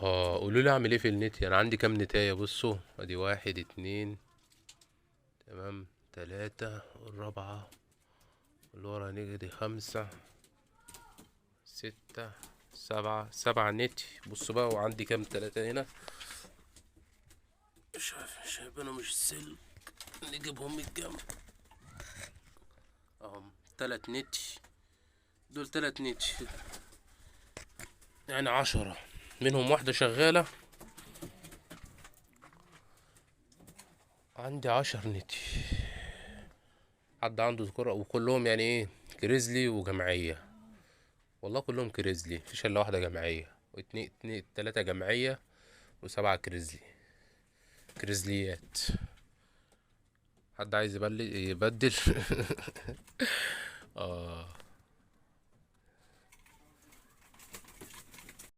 اه قولوا لي اعمل ايه في النت. انا عندي كام نتايه؟ بصوا ادي واحد اتنين، تمام، تلاتة، والرابعة اللي ورا نيجي دي خمسة، ستة، سبعة نت. بصوا بقى، وعندي كام تلاتة هنا. مش عارف، مش هيبانوا، مش سلك، نجيبهم من الجنب اهم. تلات نت، دول تلات نت، يعني 10، منهم واحدة شغالة. عندي 10 نت. حد عنده ذكورة؟ وكلهم يعني ايه، كريزلي وجمعية. والله كلهم كريزلي، مفيش الا واحدة جمعية، واتنين اتنين تلاتة جمعية، وسبعة كريزلي، كريزليات. حد عايز يبدل؟ اه.